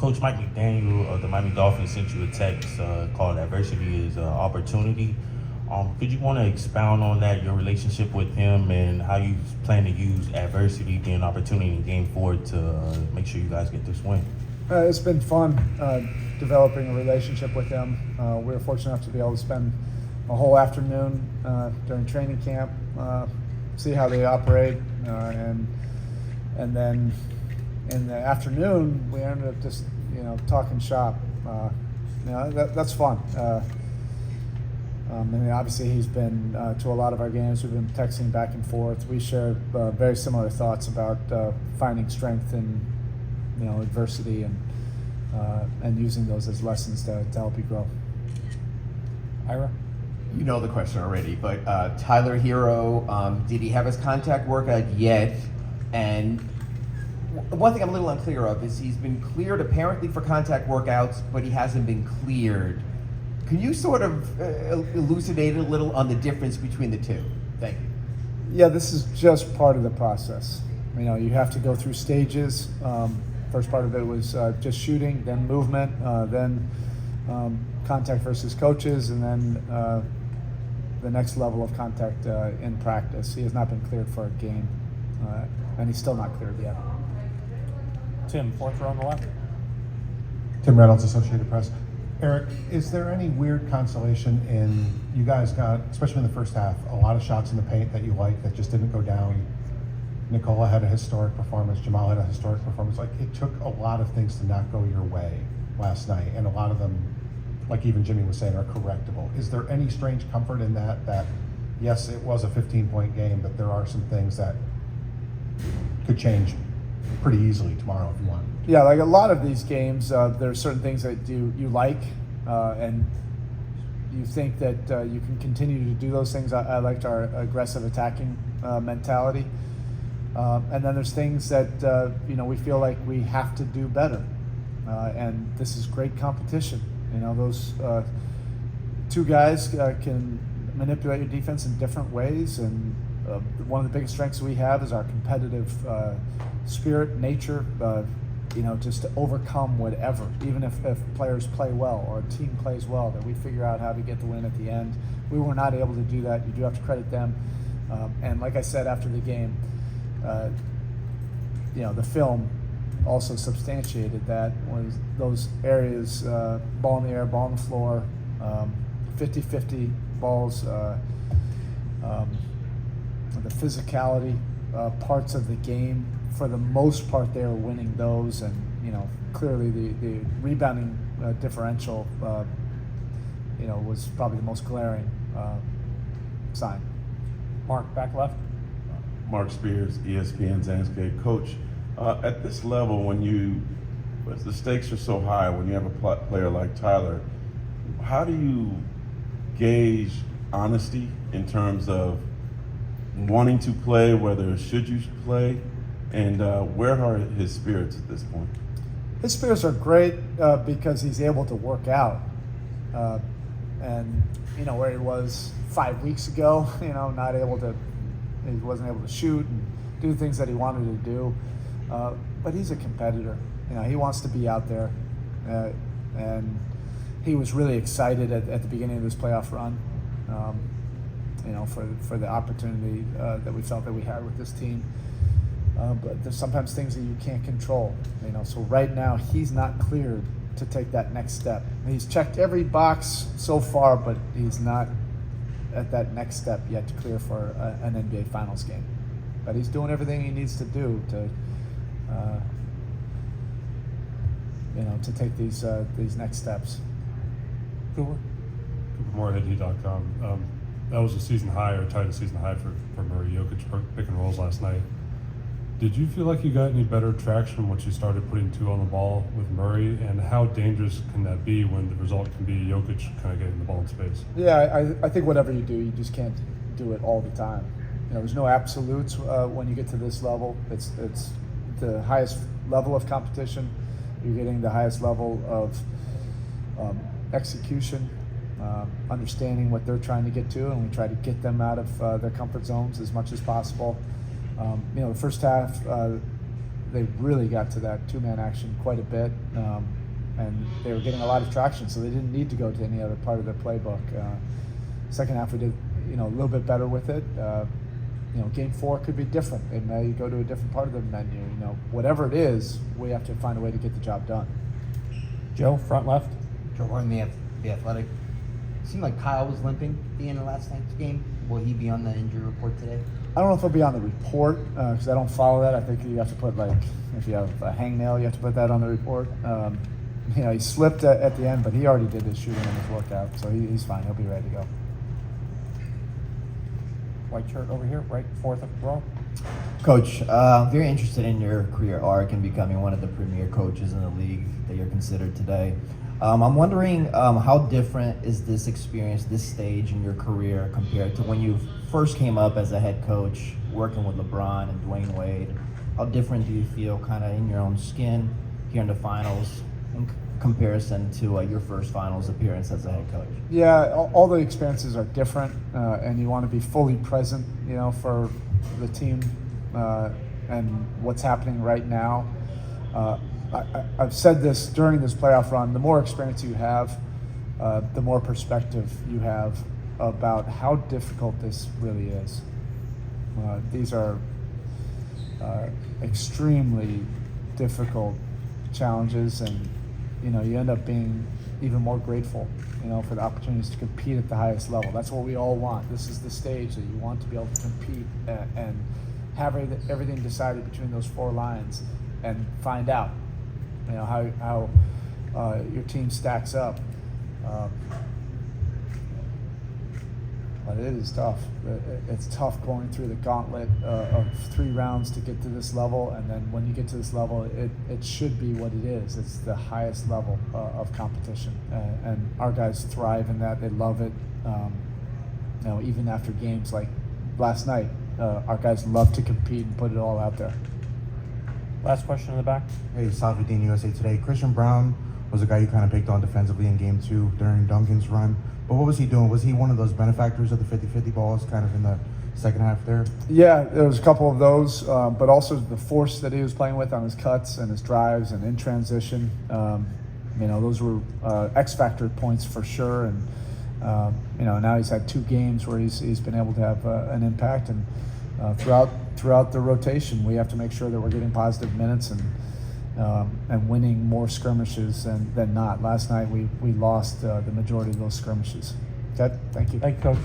Coach Mike McDaniel of the Miami Dolphins sent you a text called "Adversity is Opportunity." Could you want to expound on that, your relationship with him, and how you plan to use adversity being an opportunity in Game 4 to make sure you guys get this win? It's been fun developing a relationship with him. We were fortunate enough to be able to spend a whole afternoon during training camp, see how they operate, and then in the afternoon we ended up just talking shop. That's fun. And obviously he's been to a lot of our games. We've been texting back and forth. We share very similar thoughts about finding strength in adversity and using those as lessons to help you grow. Ira? You know the question already, but Tyler Herro, did he have his contact workout yet? And one thing I'm a little unclear of is he's been cleared apparently for contact workouts, but he hasn't been cleared. Can you sort of elucidate a little on the difference between the two? Thank you. Yeah, this is just part of the process. You have to go through stages. First part of it was just shooting, then movement, then contact versus coaches, and then the next level of contact in practice. He has not been cleared for a game, and he's still not cleared yet. Tim, fourth row on the left. Tim Reynolds, Associated Press. Erik, is there any weird consolation in, you guys got, especially in the first half, a lot of shots in the paint that you liked that just didn't go down? Nikola had a historic performance, Jamal had a historic performance. Like, it took a lot of things to not go your way last night, and a lot of them, like even Jimmy was saying, are correctable. Is there any strange comfort in that yes, it was a 15-point game, but there are some things that could change pretty easily tomorrow if you want? Yeah, like a lot of these games, there are certain things that you like, and you think that you can continue to do those things. I liked our aggressive attacking mentality. And then there's things that we feel like we have to do better, and this is great competition. Those two guys can manipulate your defense in different ways, and one of the biggest strengths we have is our competitive spirit, nature. Just to overcome whatever, even if players play well or a team plays well, that we figure out how to get the win at the end. We were not able to do that. You do have to credit them. And like I said after the game, the film also substantiated that. Was those areas, ball in the air, ball on the floor, 50-50 balls, the physicality parts of the game. For the most part, they were winning those, and clearly the rebounding differential, was probably the most glaring sign. Mark, back left. Mark Spears, ESPN Zandscape. Coach, at this level, when the stakes are so high, when you have a player like Tyler, how do you gauge honesty in terms of wanting to play, whether should you play? And where are his spirits at this point? His spirits are great because he's able to work out. And, where he was 5 weeks ago, he wasn't able to shoot and do things that he wanted to do. But he's a competitor. He wants to be out there. And he was really excited at the beginning of this playoff run, for the opportunity that we felt that we had with this team. But there's sometimes things that you can't control, So right now he's not cleared to take that next step. He's checked every box so far, but he's not at that next step yet to clear for an NBA Finals game. But he's doing everything he needs to do to take these next steps. Cooper? CooperMoore@heat.com. That was a season high, or tied a season high for Murray Jokic pick and rolls last night. Did you feel like you got any better traction once you started putting two on the ball with Murray? And how dangerous can that be when the result can be Jokic kind of getting the ball in space? Yeah, I think whatever you do, you just can't do it all the time. There's no absolutes when you get to this level. It's the highest level of competition. You're getting the highest level of execution, understanding what they're trying to get to, and we try to get them out of their comfort zones as much as possible. The first half, they really got to that two-man action quite a bit, and they were getting a lot of traction, so they didn't need to go to any other part of their playbook. Second half we did, a little bit better with it. Game 4 could be different. They may go to a different part of the menu. Whatever it is, we have to find a way to get the job done. Joe, front left. Joe Horn, the Athletic. It seemed like Kyle was limping at the end of last night's game. Will he be on the injury report today? I don't know if he'll be on the report because I don't follow that. I think you have to put, if you have a hangnail, you have to put that on the report. He slipped at the end, but he already did his shooting in his workout, so he's fine. He'll be ready to go. White shirt over here, right, fourth row. Coach, very interested in your career arc and becoming one of the premier coaches in the league that you're considered today. I'm wondering how different is this experience, this stage in your career compared to when you first came up as a head coach working with LeBron and Dwayne Wade? How different do you feel kind of in your own skin here in the finals in comparison to your first finals appearance as a head coach? Yeah, all the experiences are different, and you want to be fully present, for the team and what's happening right now. I've said this during this playoff run, the more experience you have, the more perspective you have about how difficult this really is. These are extremely difficult challenges, and you end up being even more grateful, for the opportunities to compete at the highest level. That's what we all want. This is the stage that you want to be able to compete and have everything decided between those 4 lines and find out, how your team stacks up. But it is tough. It's tough going through the gauntlet of 3 rounds to get to this level, and then when you get to this level, it should be what it is. It's the highest level of competition, and our guys thrive in that. They love it. Even after games like last night, our guys love to compete and put it all out there. Last question in the back. Hey, Salvadine, USA Today. Christian Brown was a guy you kind of picked on defensively in Game 2 during Duncan's run. But what was he doing? Was he one of those benefactors of the 50-50 balls kind of in the second half there? Yeah, there was a couple of those, but also the force that he was playing with on his cuts and his drives and in transition. Those were X-factor points for sure. And, now he's had 2 games where he's been able to have an impact. And throughout the rotation, we have to make sure that we're getting positive minutes and winning more skirmishes than not. Last night we lost the majority of those skirmishes. Okay, thank you. Thank you, Coach.